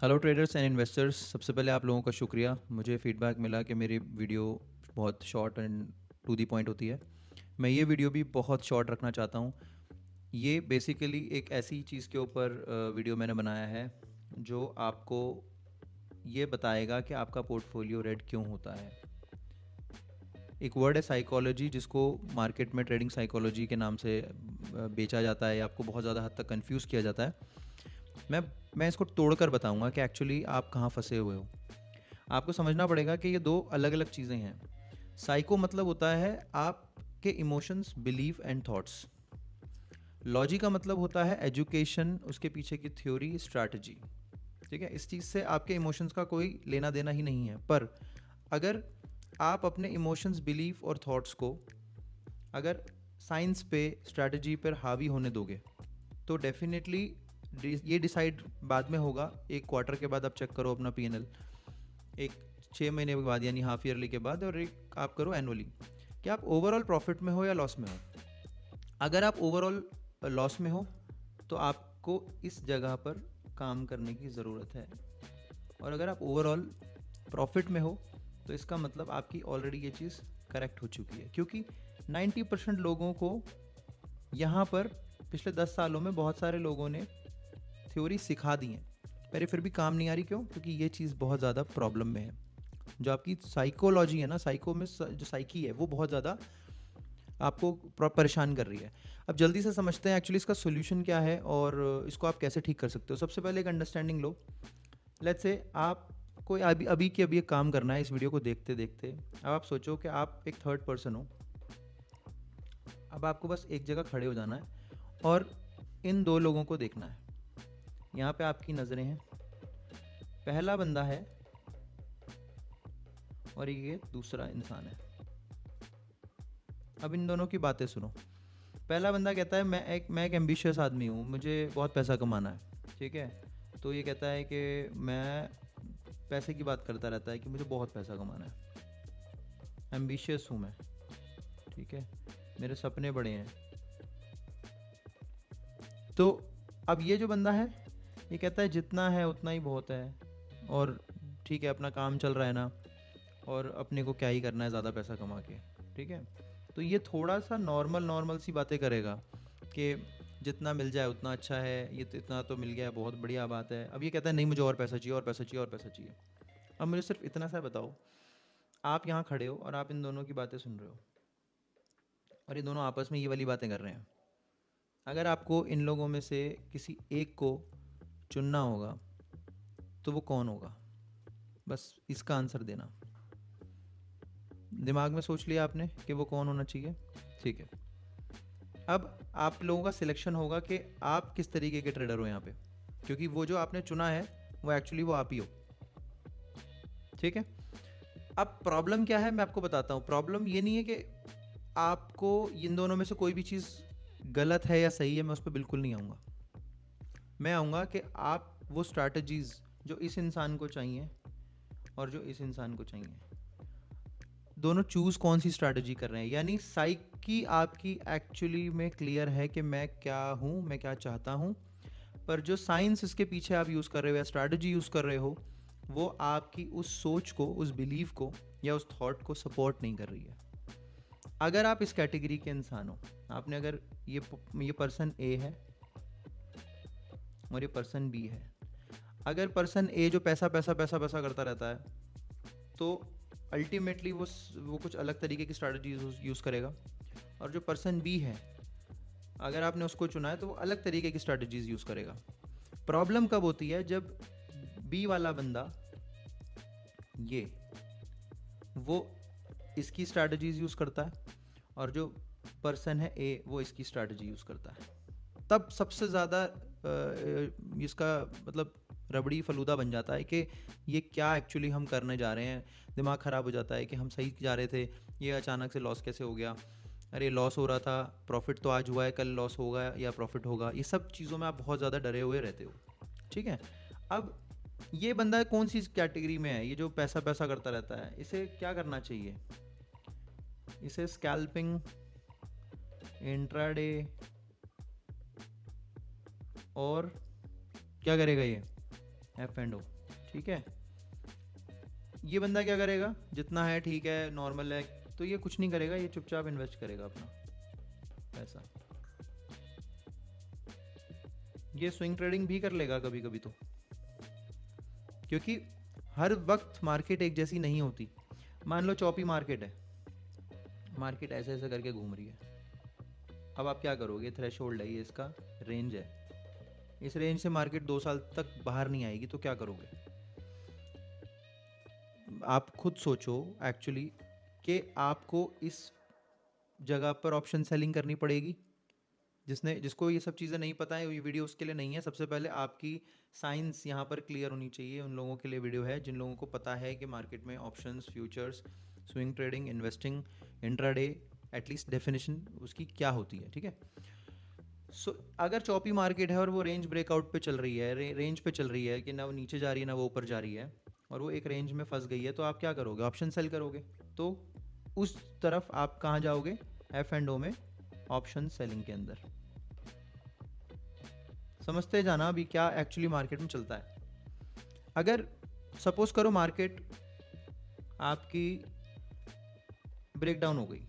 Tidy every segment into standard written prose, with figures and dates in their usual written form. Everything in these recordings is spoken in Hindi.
हेलो ट्रेडर्स एंड इन्वेस्टर्स, सबसे पहले आप लोगों का शुक्रिया। मुझे फीडबैक मिला कि मेरी वीडियो बहुत short and to the point होती है। मैं ये वीडियो भी बहुत शॉर्ट रखना चाहता हूँ। ये बेसिकली एक ऐसी चीज़ के ऊपर वीडियो मैंने बनाया है जो आपको ये बताएगा कि आपका पोर्टफोलियो रेड क्यों होता है। एक वर्ड है साइकोलॉजी, जिसको मार्केट में ट्रेडिंग साइकोलॉजी के नाम से बेचा जाता है या आपको बहुत ज़्यादा हद तक कंफ्यूज किया जाता है। मैं मैं इसको तोड़कर बताऊंगा कि एक्चुअली आप कहाँ फंसे हुए हो। आपको समझना पड़ेगा कि ये दो अलग अलग चीज़ें हैं। साइको मतलब होता है आपके emotions, believe and thoughts. Logy का मतलब होता है एजुकेशन, उसके पीछे की थ्योरी, स्ट्रैटेजी। ठीक है, इस चीज़ से आपके इमोशंस का कोई लेना देना ही नहीं है। पर अगर आप अपने इमोशंस, बिलीफ और थॉट्स को अगर साइंस पे, स्ट्रैटेजी पर हावी होने दोगे तो डेफिनेटली ये डिसाइड बाद में होगा। एक क्वार्टर के बाद आप चेक करो अपना पीएनएल, एक 6 महीने के बाद यानी हाफ ईयरली के बाद, और एक आप करो एनुअली, कि आप ओवरऑल प्रॉफिट में हो या लॉस में हो। अगर आप ओवरऑल लॉस में हो तो आपको इस जगह पर काम करने की ज़रूरत है, और अगर आप ओवरऑल प्रॉफिट में हो तो इसका मतलब आपकी ऑलरेडी ये चीज़ करेक्ट हो चुकी है। क्योंकि 90% लोगों को यहाँ पर पिछले 10 सालों में बहुत सारे लोगों ने थ्योरी सिखा दी हैं, पर ये फिर भी काम नहीं आ रही। क्यों? क्योंकि ये चीज़ बहुत ज़्यादा प्रॉब्लम में है। जो आपकी साइकोलॉजी है ना, साइको में जो साइकी है, वो बहुत ज़्यादा आपको परेशान कर रही है। अब जल्दी से समझते हैं एक्चुअली इसका सोल्यूशन क्या है और इसको आप कैसे ठीक कर सकते हो। सबसे पहले एक अंडरस्टैंडिंग लो। लेट्स से आप कोई अभी अभी के अभी एक काम करना है इस वीडियो को देखते देखते। अब आप सोचो कि आप एक थर्ड पर्सन हो। अब आपको बस एक जगह खड़े हो जाना है और इन दो लोगों को देखना है। यहाँ पे आपकी नज़रें हैं। पहला बंदा है और ये दूसरा इंसान है। अब इन दोनों की बातें सुनो। पहला बंदा कहता है मैं एक एम्बिशियस आदमी हूँ, मुझे बहुत पैसा कमाना है। ठीक है, तो ये कहता है कि मैं पैसे की बात करता रहता है कि मुझे बहुत पैसा कमाना है, एम्बिशियस हूँ मैं। ठीक है, मेरे सपने बड़े हैं। तो अब ये जो बंदा है, ये कहता है जितना है उतना ही बहुत है, और ठीक है अपना काम चल रहा है ना, और अपने को क्या ही करना है ज़्यादा पैसा कमा के। ठीक है, तो ये थोड़ा सा नॉर्मल नॉर्मल सी बातें करेगा कि जितना मिल जाए उतना अच्छा है, ये तो इतना तो मिल गया है, बहुत बढ़िया बात है। अब ये कहता है नहीं, मुझे और पैसा चाहिए, और पैसा चाहिए, और पैसा चाहिए। अब मुझे सिर्फ इतना सा बताओ, आप यहाँ खड़े हो और आप इन दोनों की बातें सुन रहे हो, और ये दोनों आपस में ये वाली बातें कर रहे हैं। अगर आपको इन लोगों में से किसी एक को चुनना होगा तो वो कौन होगा? बस इसका आंसर देना। दिमाग में सोच लिया आपने कि वो कौन होना चाहिए? ठीक है, अब आप लोगों का सिलेक्शन होगा कि आप किस तरीके के ट्रेडर हो यहाँ पे, क्योंकि वो जो आपने चुना है वो एक्चुअली वो आप ही हो। ठीक है, अब प्रॉब्लम क्या है मैं आपको बताता हूँ। प्रॉब्लम ये नहीं है कि आपको इन दोनों में से कोई भी चीज़ गलत है या सही है, मैं उस पर बिल्कुल नहीं आऊँगा। मैं आऊँगा कि आप वो स्ट्रैटेजीज़ जो इस इंसान को चाहिए और जो इस इंसान को चाहिए, दोनों चूज़ कौन सी स्ट्रैटेजी कर रहे हैं। यानी साइकी आपकी एक्चुअली में क्लियर है कि मैं क्या हूँ, मैं क्या चाहता हूँ, पर जो साइंस इसके पीछे आप यूज़ कर रहे हो या स्ट्रैटेजी यूज़ कर रहे हो, वो आपकी उस सोच को, उस बिलीव को या उस थॉट को सपोर्ट नहीं कर रही है। अगर आप इस कैटेगरी के इंसान हो, आपने अगर ये पर्सन ए है और ये पर्सन बी है। अगर पर्सन ए जो पैसा पैसा पैसा पैसा करता रहता है, तो अल्टीमेटली वो कुछ अलग तरीके की स्ट्रैटेजी यूज़ करेगा। और जो पर्सन बी है, अगर आपने उसको चुना है तो वो अलग तरीके की स्ट्रैटेजीज यूज़ करेगा। प्रॉब्लम कब होती है? जब बी वाला बंदा, ये वो इसकी स्ट्रैटेजीज यूज़ करता है और जो पर्सन है ए वो इसकी स्ट्रैटेजी यूज़ करता है। तब सबसे ज़्यादा इसका मतलब रबड़ी फलूदा बन जाता है कि ये क्या एक्चुअली हम करने जा रहे हैं। दिमाग ख़राब हो जाता है कि हम सही जा रहे थे, ये अचानक से लॉस कैसे हो गया। अरे लॉस हो रहा था, प्रॉफिट तो आज हुआ है, कल लॉस होगा या प्रॉफिट होगा। ये सब चीज़ों में आप बहुत ज़्यादा डरे हुए रहते हो। ठीक है, अब ये बंदा कौन सी कैटेगरी में है? ये जो पैसा पैसा करता रहता है, इसे क्या करना चाहिए? इसे स्कैल्पिंग, इंट्राडे, और क्या करेगा ये? एफ एंड ओ, ठीक है। ये बंदा क्या करेगा, जितना है ठीक है, नॉर्मल है, तो ये कुछ नहीं करेगा, ये चुपचाप इन्वेस्ट करेगा अपना पैसा। ये स्विंग ट्रेडिंग भी कर लेगा कभी कभी तो, क्योंकि हर वक्त मार्केट एक जैसी नहीं होती। मान लो चौपी मार्केट है, मार्केट ऐसे ऐसे करके घूम रही है, अब आप क्या करोगे, थ्रेशोल्ड है ये, इसका रेंज है, इस रेंज से मार्केट 2 साल तक बाहर नहीं आएगी, तो क्या करोगे? आप खुद सोचो एक्चुअली कि आपको इस जगह पर ऑप्शन सेलिंग करनी पड़ेगी। जिसको ये सब चीज़ें नहीं पता है, ये वीडियो उसके लिए नहीं है। सबसे पहले आपकी साइंस यहाँ पर क्लियर होनी चाहिए, उन लोगों के लिए वीडियो है जिन लोगों को पता है कि मार्केट में options, futures, swing trading, investing, intraday, at least definition उसकी क्या होती है, ठीक है। सो अगर चौपी मार्केट है और वो रेंज ब्रेकआउट पे चल रही है, रेंज पे चल रही है कि ना वो नीचे जा रही है ना वो ऊपर जा रही है, और वो एक रेंज में फंस गई है, तो आप क्या करोगे? ऑप्शन सेल करोगे। तो उस तरफ आप कहाँ जाओगे? एफ एंड ओ में, ऑप्शन सेलिंग के अंदर। समझते जाना अभी क्या एक्चुअली मार्केट में चलता है। अगर सपोज करो मार्केट आपकी ब्रेकडाउन हो गई,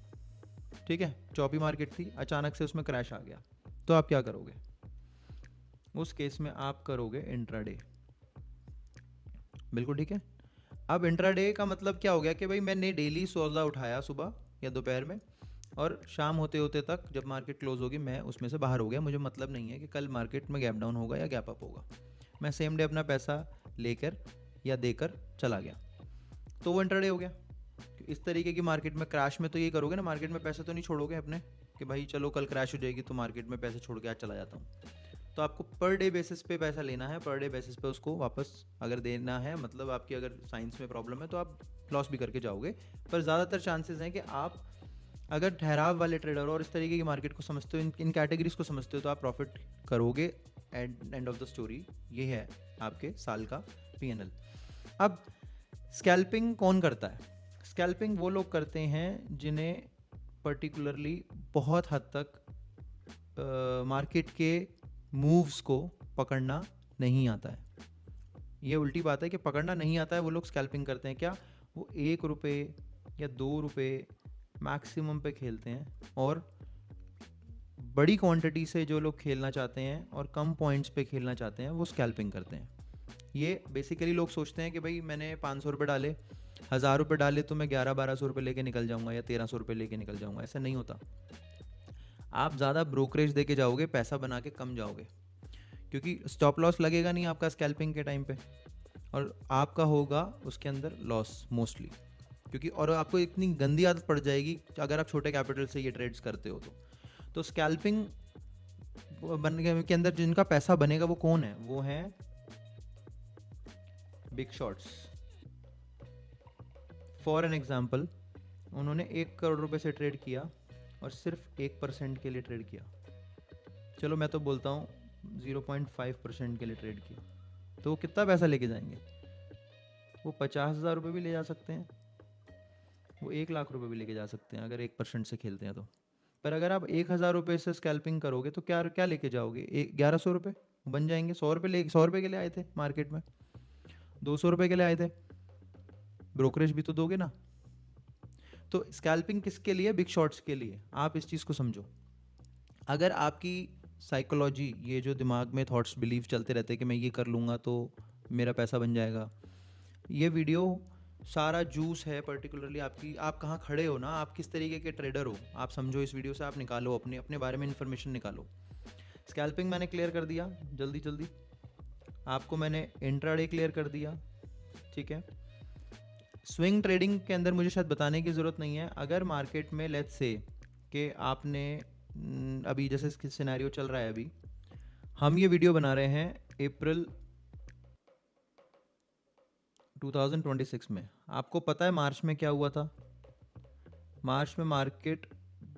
ठीक है, चौपी मार्केट थी, अचानक से उसमें क्रैश आ गया, तो आप क्या करोगे? उस केस में आप करोगे इंट्राडे। बिल्कुल ठीक है। अब इंट्राडे का मतलब क्या हो गया कि भाई मैंने डेली सौदा उठाया सुबह या दोपहर में, और शाम होते होते तक जब मार्केट क्लोज होगी मैं उसमें से बाहर हो गया। मुझे मतलब नहीं है कि कल मार्केट में गैप डाउन होगा या गैप अप होगा, मैं सेम डे अपना पैसा लेकर या देकर चला गया, तो वो इंट्राडे हो गया। इस तरीके की मार्केट में क्रैश में तो ये करोगे ना, मार्केट में पैसे तो नहीं छोड़ोगे अपने कि भाई चलो कल क्रैश हो जाएगी तो मार्केट में पैसे छोड़ के आज चला जाता हूँ। तो आपको पर डे बेसिस पे पैसा लेना है, पर डे बेसिस पे उसको वापस अगर देना है, मतलब आपकी अगर साइंस में प्रॉब्लम है तो आप लॉस भी करके जाओगे, पर ज़्यादातर चांसेस हैं कि आप अगर ठहराव वाले ट्रेडर और इस तरीके की मार्केट को समझते हो, इन कैटेगरीज को समझते हो, तो आप प्रॉफिट करोगे एंड ऑफ द स्टोरी। ये है आपके साल का P&L। अब स्कैल्पिंग कौन करता है? स्कैल्पिंग वो लोग करते हैं जिन्हें पर्टिकुलरली बहुत हद तक मार्केट के मूव्स को पकड़ना नहीं आता है। ये उल्टी बात है कि पकड़ना नहीं आता है, वो लोग स्कैल्पिंग करते हैं। क्या वो 1 रुपये या 2 रुपये मैक्सिमम पे खेलते हैं, और बड़ी क्वांटिटी से जो लोग खेलना चाहते हैं और कम पॉइंट्स पे खेलना चाहते हैं वो स्कैल्पिंग करते हैं। ये बेसिकली लोग सोचते हैं कि भाई मैंने 500 रुपये डाले, 1000 रुपये डाले तो मैं 1100-1200 रुपये लेके निकल जाऊंगा या 1300 रुपये लेके निकल जाऊंगा। ऐसा नहीं होता। आप ज़्यादा ब्रोकरेज दे के जाओगे, पैसा बना के कम जाओगे, क्योंकि स्टॉप लॉस लगेगा नहीं आपका स्कैल्पिंग के टाइम पे, और आपका होगा उसके अंदर लॉस मोस्टली, क्योंकि और आपको इतनी गंदी आदत पड़ जाएगी अगर आप छोटे कैपिटल से ये ट्रेड्स करते हो तो स्कैल्पिंग बनने के अंदर जिनका पैसा बनेगा वो कौन है? वो है big shots. For an example, उन्होंने 1 करोड़ रुपए से ट्रेड किया और सिर्फ 1% के लिए ट्रेड किया। चलो मैं तो बोलता हूँ 0.5% के लिए ट्रेड किया, तो वो कितना पैसा लेके जाएंगे? वो 50,000 रुपये भी ले जा सकते हैं, वो 1 लाख रुपए भी लेके जा सकते हैं अगर 1% से खेलते हैं तो। पर अगर आप 1,000 रुपये से स्कैल्पिंग करोगे तो क्या क्या लेके जाओगे? 1100 रुपये बन जाएंगे। 100 रुपये के लिए आए थे मार्केट में, 200 रुपये के लिए आए थे, ब्रोकरेज भी तो दोगे ना। तो स्कैल्पिंग किसके लिए? बिग शॉट्स के लिए। आप इस चीज़ को समझो। अगर आपकी साइकोलॉजी, ये जो दिमाग में थॉट्स बिलीव चलते रहते हैं कि मैं ये कर लूँगा तो मेरा पैसा बन जाएगा, ये वीडियो सारा जूस है पर्टिकुलरली आपकी, आप कहाँ खड़े हो ना, आप किस तरीके के ट्रेडर हो, आप समझो। इस वीडियो से आप निकालो अपने अपने बारे में इन्फॉर्मेशन निकालो। स्कैल्पिंग मैंने क्लियर कर दिया जल्दी जल्दी आपको, मैंने इंट्राडे क्लियर कर दिया, ठीक है। स्विंग ट्रेडिंग के अंदर मुझे शायद बताने की ज़रूरत नहीं है। अगर मार्केट में लेट्स से कि आपने अभी जैसे सिनेरियो चल रहा है, अभी हम ये वीडियो बना रहे हैं अप्रैल 2026 में। आपको पता है मार्च में क्या हुआ था? मार्च में मार्केट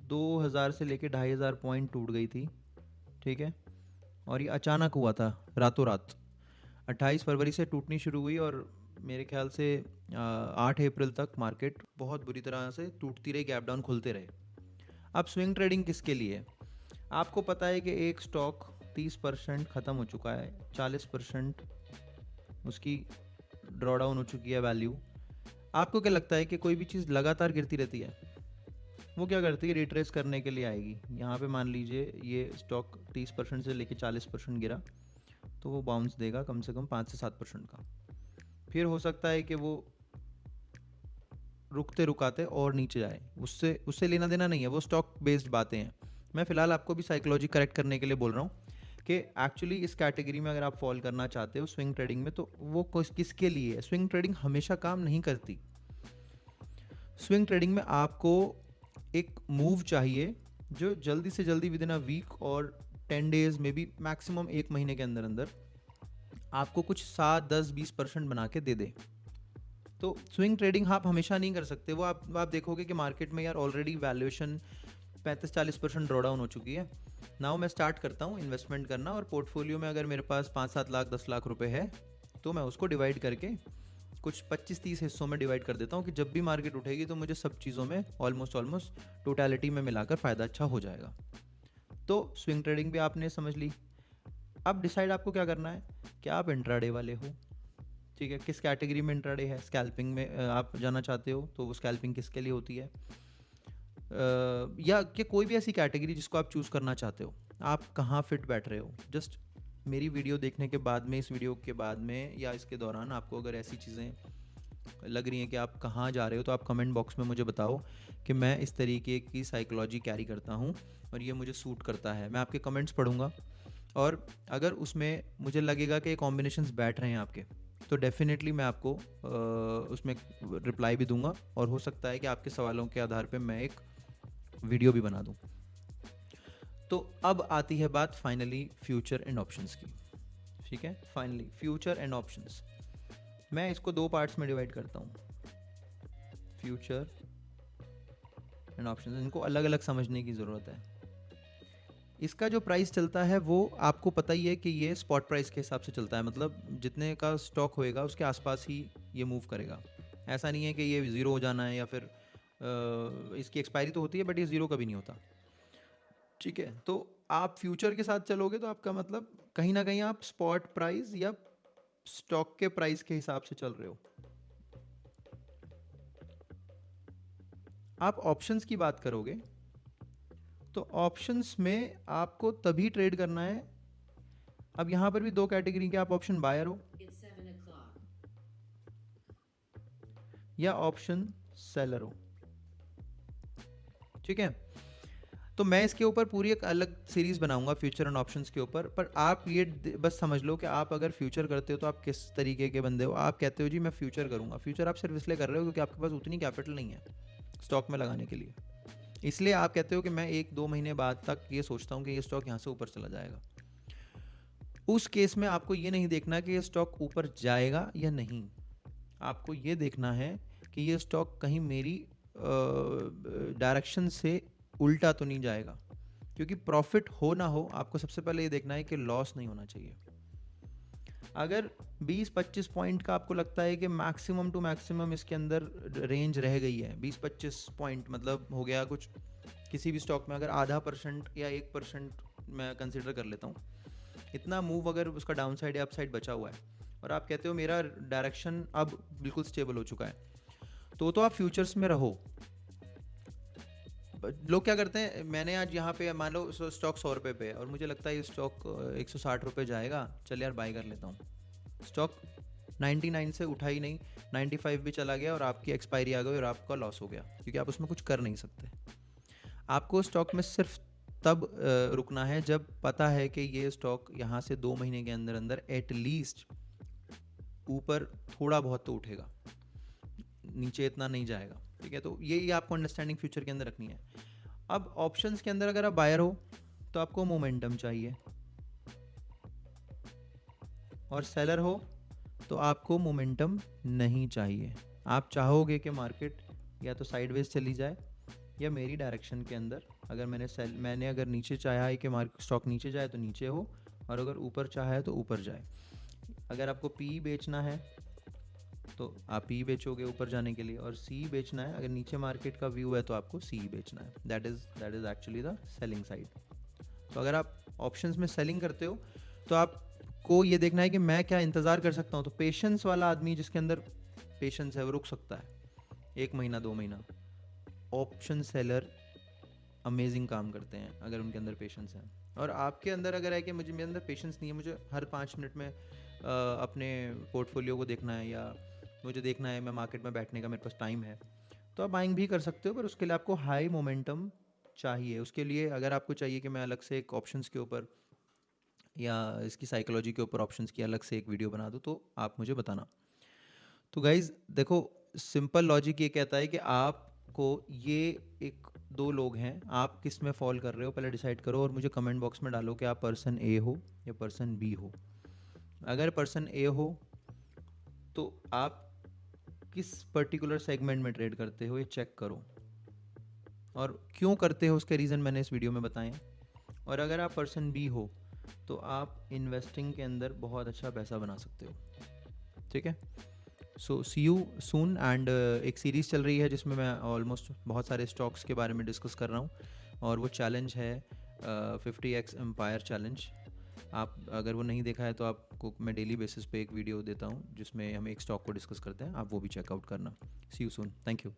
2000 से लेके 2500 पॉइंट टूट गई थी, ठीक है, और ये अचानक हुआ था रातों रात। 28 फरवरी से टूटनी शुरू हुई और मेरे ख्याल से 8 अप्रैल तक मार्केट बहुत बुरी तरह से टूटती रही, गैप डाउन खुलते रहे। अब स्विंग ट्रेडिंग किसके लिए है? आपको पता है कि एक स्टॉक 30% ख़त्म हो चुका है, 40% उसकी ड्रॉ डाउन हो चुकी है वैल्यू। आपको क्या लगता है कि कोई भी चीज़ लगातार गिरती रहती है? वो क्या करती है, रिट्रेस करने के लिए आएगी। यहाँ पे मान लीजिए ये स्टॉक 30% से लेके 40% गिरा, तो वो बाउंस देगा कम से कम 5 से 7% का। फिर हो सकता है कि वो रुकते रुकाते और नीचे जाए, उससे उससे लेना देना नहीं है, वो स्टॉक बेस्ड बातें हैं। मैं फ़िलहाल आपको भी साइकोलॉजी करेक्ट करने के लिए बोल रहा हूँ कि एक्चुअली इस कैटेगरी में अगर आप फॉल करना चाहते हो स्विंग ट्रेडिंग में, तो वो किसके लिए है? स्विंग ट्रेडिंग हमेशा काम नहीं करती। स्विंग ट्रेडिंग में आपको एक मूव चाहिए जो जल्दी से जल्दी विद इन अ वीक और 10 डेज में भी मैक्सिमम 1 महीने के अंदर अंदर आपको कुछ 7, 10, 20% बना के दे दे। तो स्विंग ट्रेडिंग आप हमेशा नहीं कर सकते। वो आप देखोगे कि मार्केट में यार ऑलरेडी वैल्यूएशन 35-40% ड्रॉ डाउन हो चुकी है। नाउ मैं स्टार्ट करता हूँ इन्वेस्टमेंट करना, और पोर्टफोलियो में अगर मेरे पास 5-7 लाख 10 लाख रुपए है, तो मैं उसको डिवाइड करके कुछ 25-30 हिस्सों में डिवाइड कर देता हूँ कि जब भी मार्केट उठेगी तो मुझे सब चीज़ों में ऑलमोस्ट टोटलिटी में मिलाकर फ़ायदा अच्छा हो जाएगा। तो स्विंग ट्रेडिंग भी आपने समझ ली। अब डिसाइड आपको क्या करना है कि आप इंट्राडे वाले हो, ठीक है, किस कैटेगरी में इंट्राडे है। स्कैल्पिंग में आप जाना चाहते हो तो वो स्कैल्पिंग किसके लिए होती है, या कि कोई भी ऐसी कैटेगरी जिसको आप चूज़ करना चाहते हो, आप कहाँ फिट बैठ रहे हो। जस्ट मेरी वीडियो देखने के बाद में, इस वीडियो के बाद में या इसके दौरान आपको अगर ऐसी चीज़ें लग रही हैं कि आप कहाँ जा रहे हो, तो आप कमेंट बॉक्स में मुझे बताओ कि मैं इस तरीके की साइकोलॉजी कैरी करता हूँ और ये मुझे सूट करता है। मैं आपके कमेंट्स पढ़ूँगा, और अगर उसमें मुझे लगेगा कि कॉम्बिनेशंस बैठ रहे हैं आपके, तो डेफिनेटली मैं आपको उसमें रिप्लाई भी दूंगा, और हो सकता है कि आपके सवालों के आधार पे मैं एक वीडियो भी बना दूं। तो अब आती है बात फाइनली फ्यूचर एंड ऑप्शंस की, ठीक है। फाइनली फ्यूचर एंड ऑप्शंस, मैं इसको 2 पार्ट्स में डिवाइड करता हूँ, फ्यूचर एंड ऑप्शंस। इनको अलग अलग समझने की ज़रूरत है। इसका जो प्राइस चलता है वो आपको पता ही है कि ये स्पॉट प्राइस के हिसाब से चलता है, मतलब जितने का स्टॉक होएगा उसके आसपास ही ये मूव करेगा। ऐसा नहीं है कि ये ज़ीरो हो जाना है, या फिर इसकी एक्सपायरी तो होती है बट ये ज़ीरो कभी नहीं होता, ठीक है। तो आप फ्यूचर के साथ चलोगे तो आपका मतलब कहीं ना कहीं आप स्पॉट प्राइस या स्टॉक के प्राइस के हिसाब से चल रहे हो। आप ऑप्शंस की बात करोगे तो ऑप्शंस में आपको तभी ट्रेड करना है। अब यहां पर भी 2 कैटेगरी के, आप ऑप्शन बायर हो या ऑप्शन सेलर हो, ठीक है। तो मैं इसके ऊपर पूरी एक अलग सीरीज बनाऊंगा फ्यूचर एंड ऑप्शंस के ऊपर, पर आप ये बस समझ लो कि आप अगर फ्यूचर करते हो तो आप किस तरीके के बंदे हो। आप कहते हो जी मैं फ्यूचर करूंगा, फ्यूचर आप सिर्फ इसलिए कर रहे हो क्योंकि आपके पास उतनी कैपिटल नहीं है स्टॉक में लगाने के लिए, इसलिए आप कहते हो कि मैं 1-2 महीने बाद तक ये सोचता हूँ कि ये स्टॉक यहाँ से ऊपर चला जाएगा। उस केस में आपको ये नहीं देखना कि ये स्टॉक ऊपर जाएगा या नहीं, आपको ये देखना है कि ये स्टॉक कहीं मेरी डायरेक्शन से उल्टा तो नहीं जाएगा। क्योंकि प्रॉफिट हो ना हो, आपको सबसे पहले ये देखना है कि लॉस नहीं होना चाहिए। अगर 20-25 पॉइंट का आपको लगता है कि मैक्सिमम टू मैक्सिमम इसके अंदर रेंज रह गई है, 20-25 पॉइंट मतलब हो गया कुछ, किसी भी स्टॉक में अगर 0.5% या 1% मैं कंसिडर कर लेता हूँ, इतना मूव अगर उसका डाउन साइड या अप साइड बचा हुआ है, और आप कहते हो मेरा डायरेक्शन अब बिल्कुल स्टेबल हो चुका है, तो आप फ्यूचर्स में रहो। लोग क्या करते हैं, मैंने आज यहाँ पे मान लो स्टॉक 100 रुपये पे है और मुझे लगता है ये स्टॉक 160 रुपये जाएगा, चल यार बाई कर लेता हूँ। स्टॉक 99 से उठा ही नहीं, 95 भी चला गया और आपकी एक्सपायरी आ गई और आपका लॉस हो गया, क्योंकि आप उसमें कुछ कर नहीं सकते। आपको स्टॉक में सिर्फ तब रुकना है जब पता है कि ये स्टॉक यहाँ से 2 महीने के अंदर अंदर एटलीस्ट ऊपर थोड़ा बहुत तो उठेगा, नीचे इतना नहीं जाएगा, ठीक है। तो ये आपको अंडरस्टैंडिंग फ्यूचर के अंदर रखनी है। अब ऑप्शंस के अंदर अगर आप बायर हो तो आपको मोमेंटम चाहिए, और सेलर हो तो आपको मोमेंटम नहीं चाहिए। आप चाहोगे कि मार्केट या तो साइडवेज चली जाए या मेरी डायरेक्शन के अंदर, अगर मैंने अगर नीचे चाहा है कि मार्केट स्टॉक नीचे जाए तो नीचे हो, और अगर ऊपर चाहा है तो ऊपर जाए। अगर आपको पी बेचना है तो आप पी बेचोगे ऊपर जाने के लिए, और सी बेचना है, अगर नीचे मार्केट का व्यू है तो आपको सी बेचना है। That is actually the selling side. तो अगर आप ऑप्शंस में सेलिंग करते हो तो आप को ये देखना है कि मैं क्या इंतज़ार कर सकता हूँ। तो पेशेंस वाला आदमी जिसके अंदर पेशेंस है वो रुक सकता है 1 महीना 2 महीना। ऑप्शन सेलर अमेजिंग काम करते हैं अगर उनके अंदर पेशेंस है। और आपके अंदर अगर है कि मुझे मेरे अंदर पेशेंस नहीं है, मुझे हर 5 मिनट में अपने पोर्टफोलियो को देखना है, या मुझे देखना है मैं मार्केट में बैठने का मेरे पास टाइम है, तो आप बाइंग भी कर सकते हो, पर उसके लिए आपको हाई मोमेंटम चाहिए। उसके लिए अगर आपको चाहिए कि मैं अलग से एक ऑप्शंस के ऊपर या इसकी साइकोलॉजी के ऊपर ऑप्शंस की अलग से एक वीडियो बना दूँ, तो आप मुझे बताना। तो गाइज देखो, सिंपल लॉजिक ये कहता है कि आपको ये एक दो लोग हैं, आप किस में फॉल कर रहे हो पहले डिसाइड करो, और मुझे कमेंट बॉक्स में डालो कि आप पर्सन ए हो या पर्सन बी हो। अगर पर्सन ए हो तो आप किस पर्टिकुलर सेगमेंट में ट्रेड करते हो ये चेक करो, और क्यों करते हो उसके रीज़न मैंने इस वीडियो में बताए हैं। और अगर आप पर्सन बी हो तो आप इन्वेस्टिंग के अंदर बहुत अच्छा पैसा बना सकते हो। ठीक है, सो सी यू सून। एंड एक सीरीज़ चल रही है जिसमें मैं ऑलमोस्ट बहुत सारे स्टॉक्स के बारे में डिस्कस कर रहा हूँ, और वो चैलेंज है 50x एम्पायर चैलेंज। आप अगर वो नहीं देखा है तो आपको मैं डेली बेसिस पे एक वीडियो देता हूँ जिसमें हम एक स्टॉक को डिस्कस करते हैं, आप वो भी चेकआउट करना। सी यू सून, थैंक यू।